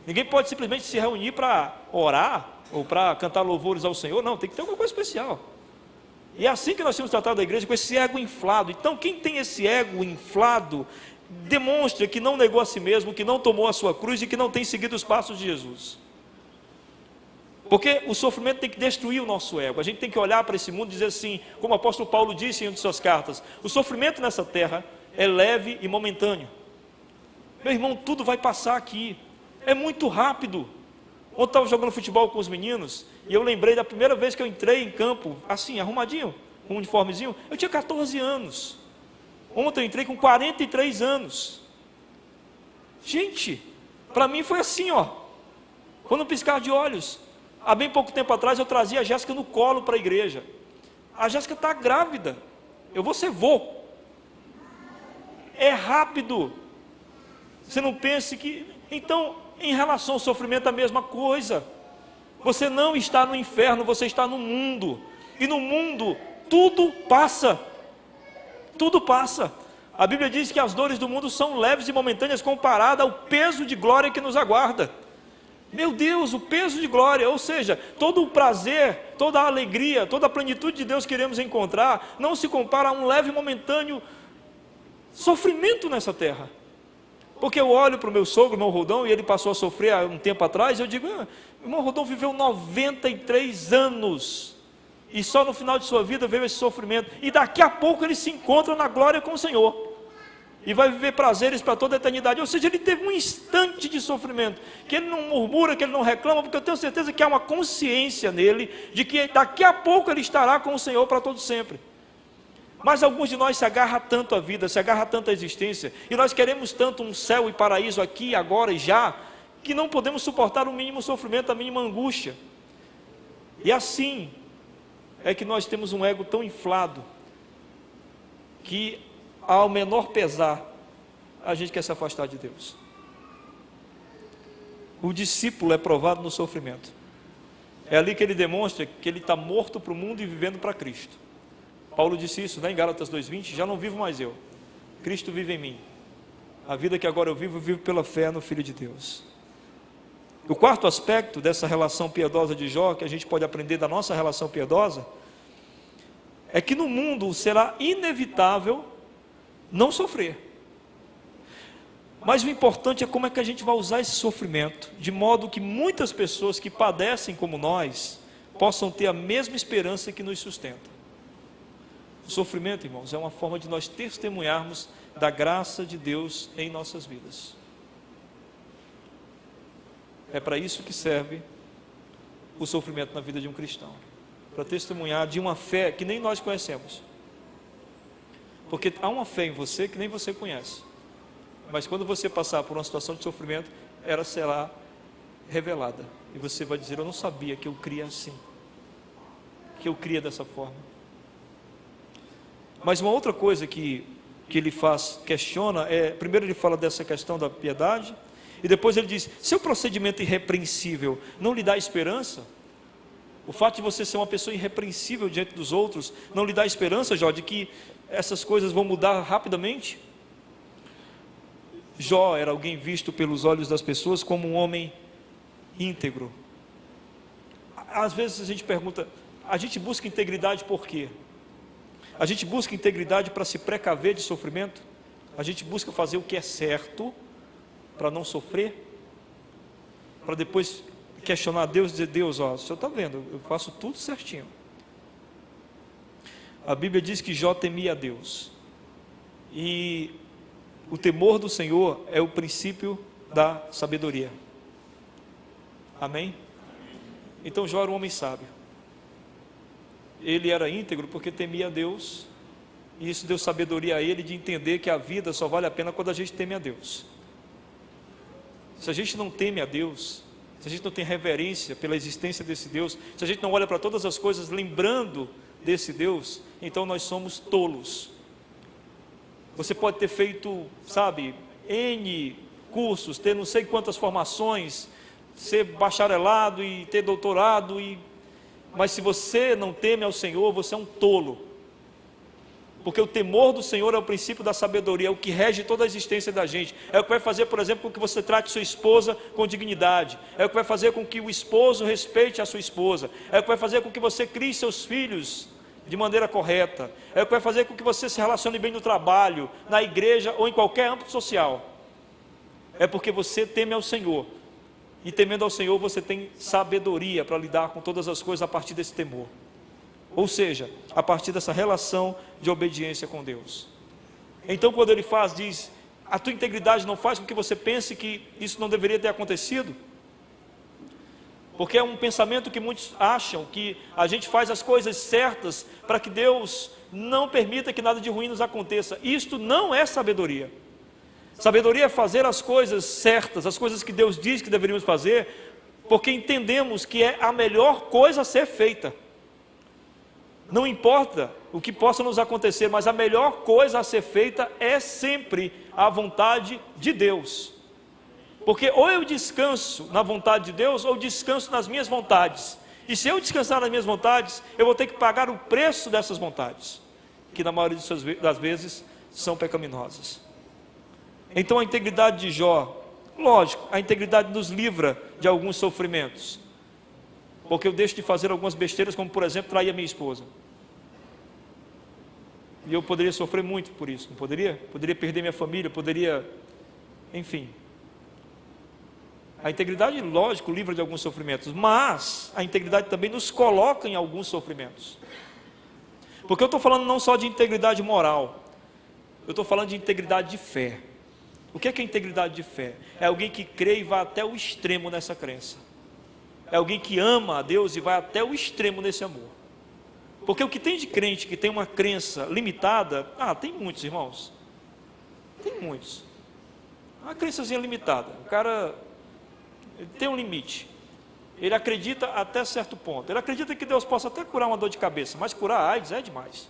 Ninguém pode simplesmente se reunir para orar ou para cantar louvores ao Senhor. Não, tem que ter alguma coisa especial. E é assim que nós temos tratado a igreja, com esse ego inflado. Então quem tem esse ego inflado demonstra que não negou a si mesmo, que não tomou a sua cruz e que não tem seguido os passos de Jesus. Porque o sofrimento tem que destruir o nosso ego. A gente tem que olhar para esse mundo e dizer assim, como o apóstolo Paulo disse em uma de suas cartas: o sofrimento nessa terra é leve e momentâneo. Meu irmão, tudo vai passar aqui. É muito rápido. Ontem eu estava jogando futebol com os meninos e eu lembrei da primeira vez que eu entrei em campo, assim, arrumadinho, com um uniformezinho. Eu tinha 14 anos. Ontem eu entrei com 43 anos. Gente, para mim foi assim, ó. Quando um piscar de olhos. Há bem pouco tempo atrás eu trazia a Jéssica no colo para a igreja. A Jéssica está grávida. Eu vou ser vô. É rápido. Você não pense que... Então, em relação ao sofrimento, a mesma coisa. Você não está no inferno, você está no mundo. E no mundo, tudo passa. Tudo passa. A Bíblia diz que as dores do mundo são leves e momentâneas comparada ao peso de glória que nos aguarda. Meu Deus, o peso de glória, ou seja, todo o prazer, toda a alegria, toda a plenitude de Deus que iremos encontrar, não se compara a um leve e momentâneo sofrimento nessa terra. Porque eu olho para o meu sogro, irmão Rodão, e ele passou a sofrer há um tempo atrás, e eu digo, irmão Rodão viveu 93 anos, e só no final de sua vida veio esse sofrimento, e daqui a pouco ele se encontra na glória com o Senhor, e vai viver prazeres para toda a eternidade. Ou seja, ele teve um instante de sofrimento, que ele não murmura, que ele não reclama, porque eu tenho certeza que há uma consciência nele, de que daqui a pouco ele estará com o Senhor para todo sempre. Mas alguns de nós se agarram tanto à vida, se agarram tanto à existência, e nós queremos tanto um céu e paraíso aqui, agora e já, que não podemos suportar o mínimo sofrimento, a mínima angústia. E assim é que nós temos um ego tão inflado, que ao menor pesar, a gente quer se afastar de Deus. O discípulo é provado no sofrimento. É ali que ele demonstra que ele está morto para o mundo e vivendo para Cristo. Paulo disse isso, né, em Gálatas 2:20, já não vivo mais eu, Cristo vive em mim. A vida que agora eu vivo pela fé no Filho de Deus. O quarto aspecto dessa relação piedosa de Jó, que a gente pode aprender da nossa relação piedosa, é que no mundo será inevitável não sofrer. Mas o importante é como é que a gente vai usar esse sofrimento, de modo que muitas pessoas que padecem como nós, possam ter a mesma esperança que nos sustenta. O sofrimento, irmãos, é uma forma de nós testemunharmos da graça de Deus em nossas vidas. É para isso que serve o sofrimento na vida de um cristão, para testemunhar de uma fé que nem nós conhecemos. Porque há uma fé em você que nem você conhece, mas quando você passar por uma situação de sofrimento, ela será revelada, e você vai dizer, eu não sabia que eu cria assim, que eu cria dessa forma. Mas uma outra coisa que ele questiona, primeiro ele fala dessa questão da piedade, e depois ele diz, seu procedimento irrepreensível não lhe dá esperança? O fato de você ser uma pessoa irrepreensível diante dos outros, não lhe dá esperança, Jó, de que essas coisas vão mudar rapidamente? Jó era alguém visto pelos olhos das pessoas como um homem íntegro. Às vezes a gente pergunta, a gente busca integridade por quê? A gente busca integridade para se precaver de sofrimento? A gente busca fazer o que é certo para não sofrer? Para depois questionar a Deus e dizer, Deus, ó, o Senhor está vendo, eu faço tudo certinho. A Bíblia diz que Jó temia a Deus, e o temor do Senhor é o princípio da sabedoria. Amém? Então Jó era um homem sábio. Ele era íntegro porque temia a Deus, e isso deu sabedoria a ele de entender que a vida só vale a pena quando a gente teme a Deus. Se a gente não teme a Deus, se a gente não tem reverência pela existência desse Deus, se a gente não olha para todas as coisas lembrando desse Deus, então nós somos tolos. Você pode ter feito, sabe, N cursos, ter não sei quantas formações, ser bacharelado e ter doutorado, Mas se você não teme ao Senhor, você é um tolo. Porque o temor do Senhor é o princípio da sabedoria, é o que rege toda a existência da gente. É o que vai fazer, por exemplo, com que você trate sua esposa com dignidade. É o que vai fazer com que o esposo respeite a sua esposa. É o que vai fazer com que você crie seus filhos de maneira correta. É o que vai fazer com que você se relacione bem no trabalho, na igreja ou em qualquer âmbito social. É porque você teme ao Senhor. E temendo ao Senhor, você tem sabedoria para lidar com todas as coisas a partir desse temor. Ou seja, a partir dessa relação de obediência com Deus. Então, quando ele diz, a tua integridade não faz com que você pense que isso não deveria ter acontecido. Porque é um pensamento que muitos acham que a gente faz as coisas certas para que Deus não permita que nada de ruim nos aconteça. Isto não é sabedoria. Sabedoria é fazer as coisas certas, as coisas que Deus diz que deveríamos fazer, porque entendemos que é a melhor coisa a ser feita. Não importa o que possa nos acontecer, mas a melhor coisa a ser feita é sempre a vontade de Deus. Porque ou eu descanso na vontade de Deus, ou descanso nas minhas vontades. E se eu descansar nas minhas vontades, eu vou ter que pagar o preço dessas vontades, que na maioria das vezes são pecaminosas. Então a integridade de Jó, lógico, a integridade nos livra de alguns sofrimentos. Porque eu deixo de fazer algumas besteiras, como por exemplo, trair a minha esposa. E eu poderia sofrer muito por isso, não poderia? Poderia perder minha família, poderia... Enfim. A integridade, lógico, livra de alguns sofrimentos. Mas a integridade também nos coloca em alguns sofrimentos. Porque eu estou falando não só de integridade moral. Eu estou falando de integridade de fé. O que é integridade de fé? É alguém que crê e vai até o extremo nessa crença. É alguém que ama a Deus e vai até o extremo nesse amor. Porque o que tem de crente que tem uma crença limitada, tem muitos, irmãos. Tem muitos. Uma crençazinha limitada. O cara tem um limite. Ele acredita até certo ponto. Ele acredita que Deus possa até curar uma dor de cabeça, mas curar a AIDS é demais.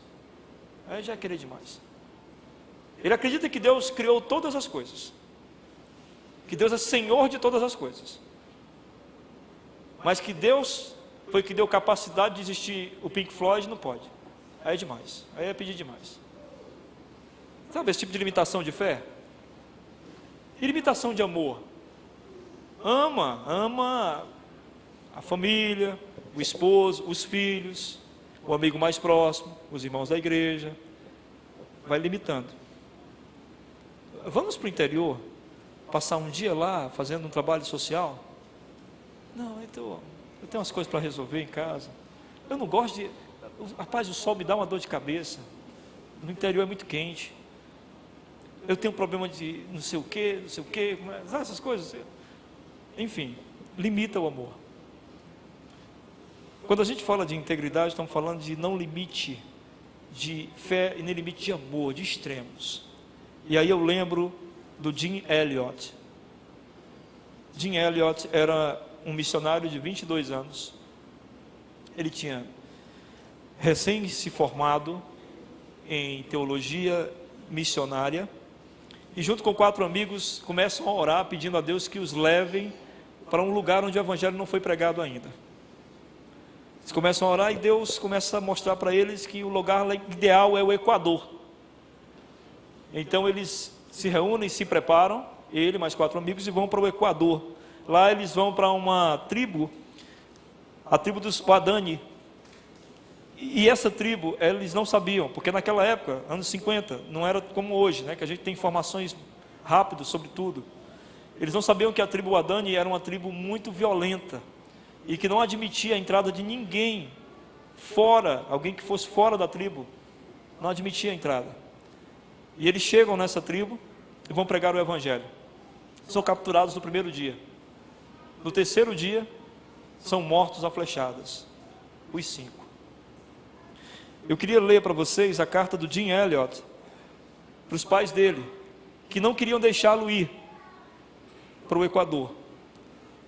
Aí já é querer demais. Ele acredita que Deus criou todas as coisas. Que Deus é Senhor de todas as coisas. Mas que Deus foi que deu capacidade de existir o Pink Floyd, não pode. Aí é demais, aí é pedir demais. Sabe esse tipo de limitação de fé? E limitação de amor? Ama a família, o esposo, os filhos, o amigo mais próximo, os irmãos da igreja. Vai limitando. Vamos para o interior, passar um dia lá fazendo um trabalho social? Não, então, eu tenho umas coisas para resolver em casa. Eu não gosto de... Rapaz, o sol me dá uma dor de cabeça. No interior é muito quente. Eu tenho um problema de não sei o quê, essas coisas. Enfim, limita o amor. Quando a gente fala de integridade, estamos falando de não limite de fé e nem limite de amor, de extremos. E aí eu lembro do Jim Elliot. Jim Elliot era um missionário de 22 anos. Ele tinha recém se formado em teologia missionária e junto com 4 amigos começam a orar pedindo a Deus que os levem para um lugar onde o evangelho não foi pregado ainda. Eles começam a orar e Deus começa a mostrar para eles que o lugar ideal é o Equador. Então eles se reúnem, se preparam, ele mais 4 amigos, e vão para o Equador. Lá eles vão para uma tribo, a tribo dos Guadani. E essa tribo, eles não sabiam, porque naquela época, anos 50, não era como hoje, né, que a gente tem informações rápidas sobre tudo. Eles não sabiam que a tribo Guadani era uma tribo muito violenta e que não admitia a entrada de ninguém fora, alguém que fosse fora da tribo, não admitia a entrada. E eles chegam nessa tribo e vão pregar o evangelho. São capturados no primeiro dia. No terceiro dia, são mortos a flechadas, os 5. Eu queria ler para vocês a carta do Jim Elliot, para os pais dele, que não queriam deixá-lo ir para o Equador.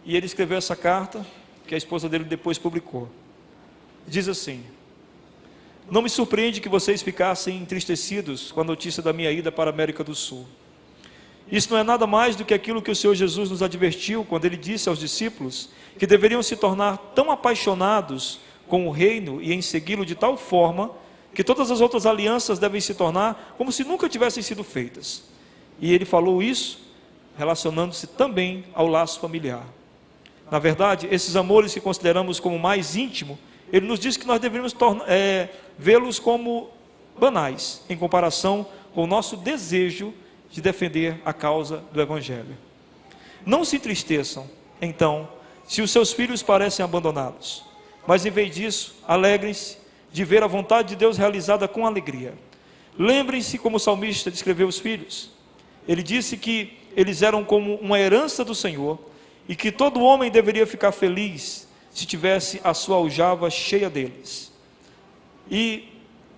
E ele escreveu essa carta, que a esposa dele depois publicou. Diz assim: não me surpreende que vocês ficassem entristecidos com a notícia da minha ida para a América do Sul. Isso não é nada mais do que aquilo que o Senhor Jesus nos advertiu quando Ele disse aos discípulos que deveriam se tornar tão apaixonados com o reino e em segui-lo de tal forma que todas as outras alianças devem se tornar como se nunca tivessem sido feitas. E ele falou isso relacionando-se também ao laço familiar. Na verdade, esses amores que consideramos como mais íntimo, ele nos diz que nós deveríamos vê-los como banais, em comparação com o nosso desejo de defender a causa do Evangelho. Não se entristeçam, então, se os seus filhos parecem abandoná-los, mas em vez disso, alegrem-se de ver a vontade de Deus realizada com alegria. Lembrem-se como o salmista descreveu os filhos. Ele disse que eles eram como uma herança do Senhor e que todo homem deveria ficar feliz se tivesse a sua aljava cheia deles. E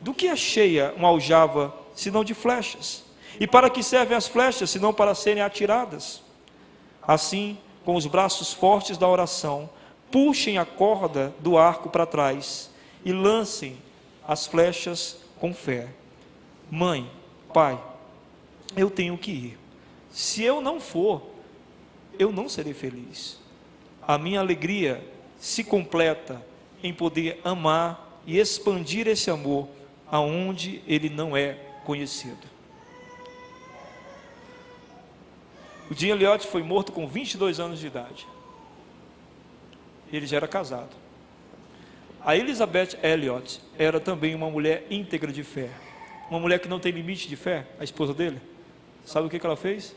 do que é cheia uma aljava, senão de flechas? E para que servem as flechas, senão para serem atiradas? Assim, com os braços fortes da oração, puxem a corda do arco para trás e lancem as flechas com fé. Mãe, pai, eu tenho que ir. Se eu não for, eu não serei feliz. A minha alegria se completa em poder amar e expandir esse amor aonde ele não é conhecido. O Jim Elliot foi morto com 22 anos de idade. Ele já era casado. A Elizabeth Elliot era também uma mulher íntegra de fé. Uma mulher que não tem limite de fé, a esposa dele. Sabe o que ela fez?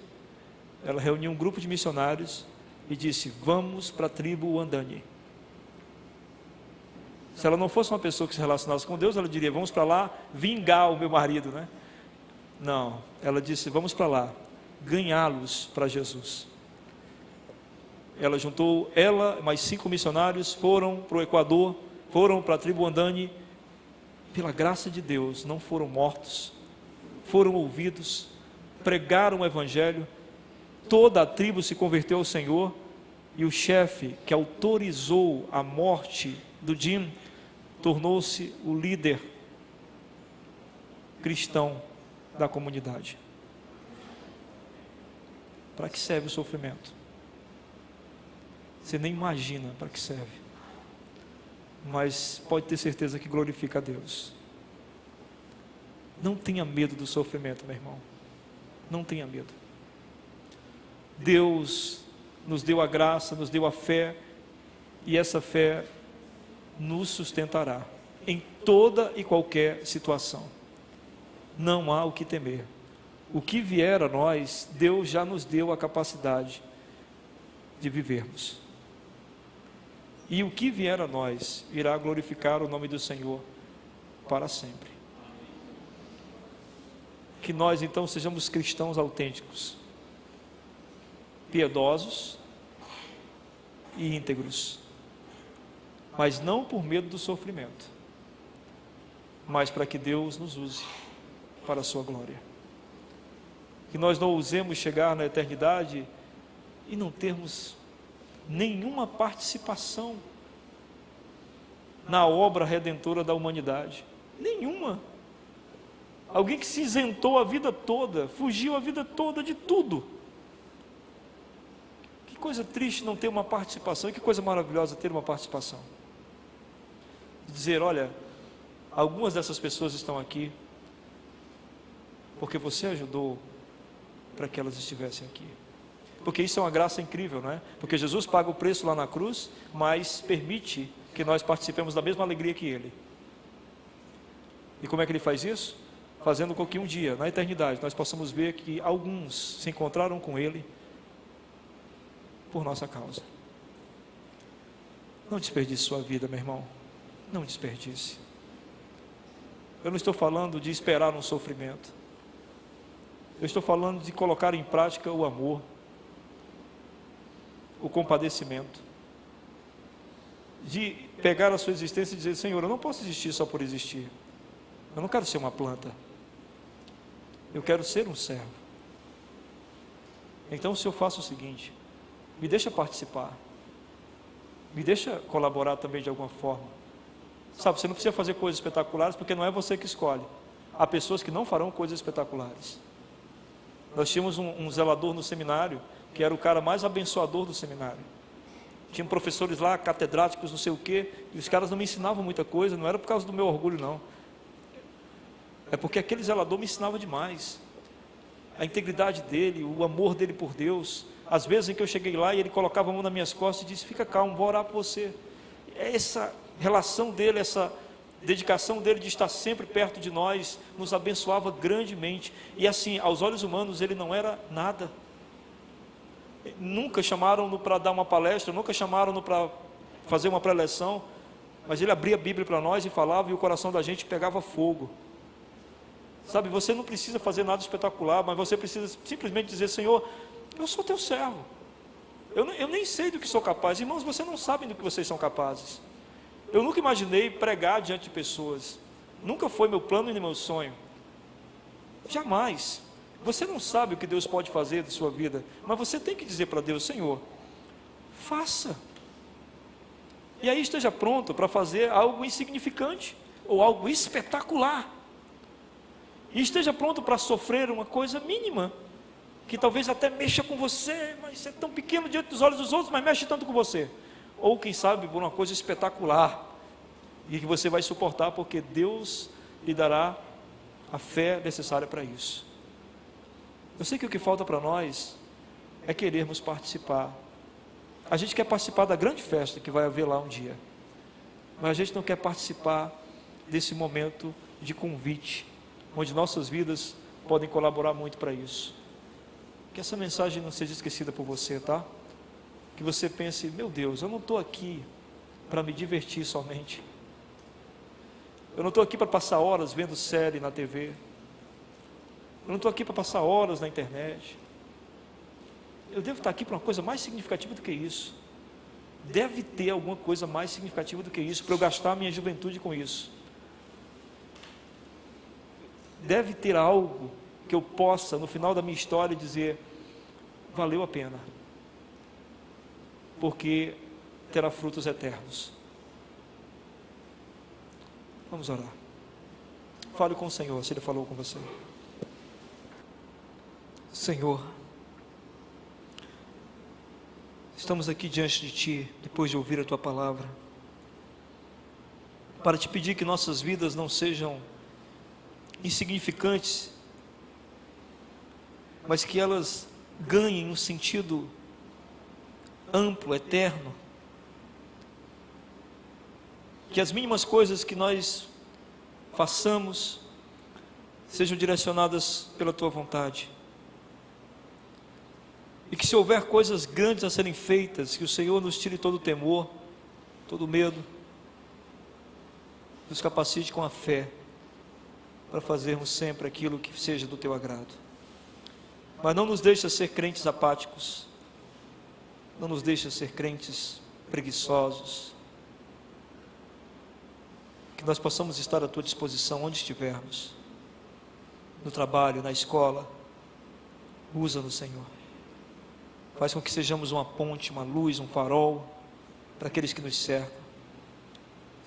Ela reuniu um grupo de missionários e disse: vamos para a tribo Wandani. Se ela não fosse uma pessoa que se relacionasse com Deus, ela diria: vamos para lá vingar o meu marido, né? Não, ela disse: vamos para lá ganhá-los para Jesus. Ela juntou, mais 5 missionários, foram para o Equador, foram para a tribo Wandani. Pela graça de Deus, não foram mortos, foram ouvidos, pregaram o Evangelho, toda a tribo se converteu ao Senhor, e o chefe que autorizou a morte do Jim tornou-se o líder cristão da comunidade. Para que serve o sofrimento? Você nem imagina para que serve, mas pode ter certeza que glorifica a Deus. Não tenha medo do sofrimento, meu irmão. Não tenha medo. Deus nos deu a graça, nos deu a fé, e essa fé nos sustentará em toda e qualquer situação. Não há o que temer. O que vier a nós, Deus já nos deu a capacidade de vivermos. E o que vier a nós irá glorificar o nome do Senhor para sempre. Que nós então sejamos cristãos autênticos, piedosos e íntegros, mas não por medo do sofrimento, mas para que Deus nos use para a sua glória. Que nós não ousemos chegar na eternidade e não termos nenhuma participação na obra redentora da humanidade. Nenhuma. Alguém que se isentou a vida toda, fugiu a vida toda de tudo. Que coisa triste não ter uma participação, e que coisa maravilhosa ter uma participação. Dizer: olha, algumas dessas pessoas estão aqui porque você ajudou para que elas estivessem aqui. Porque isso é uma graça incrível, não é? Porque Jesus paga o preço lá na cruz, mas permite que nós participemos da mesma alegria que Ele. E como é que Ele faz isso? Fazendo com que um dia, na eternidade, nós possamos ver que alguns se encontraram com Ele por nossa causa. Não desperdice sua vida, meu irmão. Não desperdice. Eu não estou falando de esperar um sofrimento. Eu estou falando de colocar em prática o amor, o compadecimento, de pegar a sua existência e dizer: Senhor, eu não posso existir só por existir. Eu não quero ser uma planta. Eu quero ser um servo. Então, se eu faço o seguinte: me deixa participar, me deixa colaborar também de alguma forma. Sabe, você não precisa fazer coisas espetaculares, porque não é você que escolhe. Há pessoas que não farão coisas espetaculares. Nós tínhamos um zelador no seminário, que era o cara mais abençoador do seminário, Tinha professores lá, catedráticos, não sei o quê, e os caras não me ensinavam muita coisa, não era por causa do meu orgulho, não. É porque aquele zelador me ensinava demais. A integridade dele, o amor dele por Deus. Às vezes em que eu cheguei lá e ele colocava a mão nas minhas costas e disse: fica calmo, vou orar por você. Essa relação dele, essa dedicação dele de estar sempre perto de nós, nos abençoava grandemente. E assim, aos olhos humanos, ele não era nada. Nunca chamaram-no para dar uma palestra, nunca chamaram-no para fazer uma preleção, mas ele abria a Bíblia para nós e falava, e o coração da gente pegava fogo. Sabe, você não precisa fazer nada espetacular, mas você precisa simplesmente dizer: Senhor, eu sou teu servo, eu nem sei do que sou capaz. Irmãos, vocês não sabem do que vocês são capazes. Eu nunca imaginei pregar diante de pessoas, nunca foi meu plano e nem meu sonho, jamais. Você não sabe o que Deus pode fazer de sua vida, mas você tem que dizer para Deus: Senhor, faça. E aí esteja pronto para fazer algo insignificante ou algo espetacular. E esteja pronto para sofrer uma coisa mínima, que talvez até mexa com você, mas é tão pequeno diante dos olhos dos outros, mas mexe tanto com você. Ou quem sabe por uma coisa espetacular, e que você vai suportar, porque Deus lhe dará a fé necessária para isso. Eu sei que o que falta para nós é querermos participar. A gente quer participar da grande festa que vai haver lá um dia, mas a gente não quer participar desse momento de convite, onde nossas vidas podem colaborar muito para isso. Que essa mensagem não seja esquecida por você, tá? Que você pense: meu Deus, eu não estou aqui para me divertir somente. Eu não estou aqui para passar horas vendo série na TV. Eu não estou aqui para passar horas na internet. Eu devo estar aqui para uma coisa mais significativa do que isso. Deve ter alguma coisa mais significativa do que isso, para eu gastar a minha juventude com isso. Deve ter algo que eu possa, no final da minha história, dizer: valeu a pena, porque terá frutos eternos. Vamos orar. Fale com o Senhor, se Ele falou com você. Senhor, estamos aqui diante de Ti, depois de ouvir a Tua palavra, para Te pedir que nossas vidas não sejam insignificantes, mas que elas ganhem um sentido amplo, eterno. Que as mínimas coisas que nós façamos sejam direcionadas pela Tua vontade. E que se houver coisas grandes a serem feitas, que o Senhor nos tire todo o temor, todo o medo, nos capacite com a fé, para fazermos sempre aquilo que seja do Teu agrado. Mas não nos deixa ser crentes apáticos, não nos deixa ser crentes preguiçosos. Que nós possamos estar à Tua disposição onde estivermos, no trabalho, na escola. Usa-nos, Senhor. Faz com que sejamos uma ponte, uma luz, um farol para aqueles que nos cercam.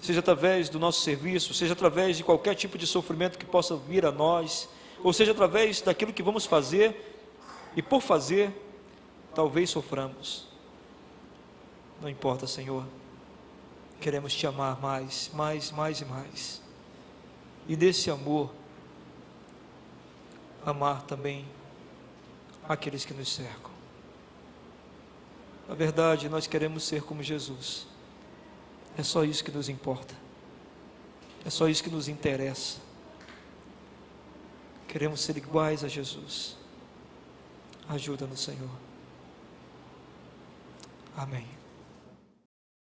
Seja através do nosso serviço, seja através de qualquer tipo de sofrimento que possa vir a nós, ou seja através daquilo que vamos fazer, e por fazer, talvez soframos. Não importa, Senhor. Queremos Te amar mais, mais, mais e mais. E desse amor, amar também aqueles que nos cercam. Na verdade, nós queremos ser como Jesus. É só isso que nos importa. É só isso que nos interessa. Queremos ser iguais a Jesus. Ajuda-nos, Senhor. Amém.